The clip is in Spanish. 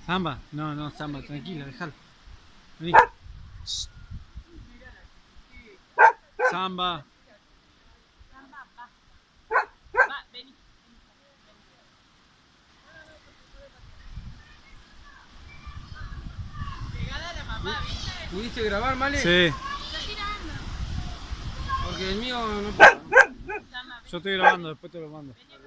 Samba, no, no, Samba, tranquila, déjalo. Vení. Samba. Samba, va. Va, vení. Pegada a la mamá, ¿viste? ¿Pudiste grabar, Male? Sí, Está tirando. Porque el mío no puedo. Samba, yo estoy grabando, después te lo mando. vení.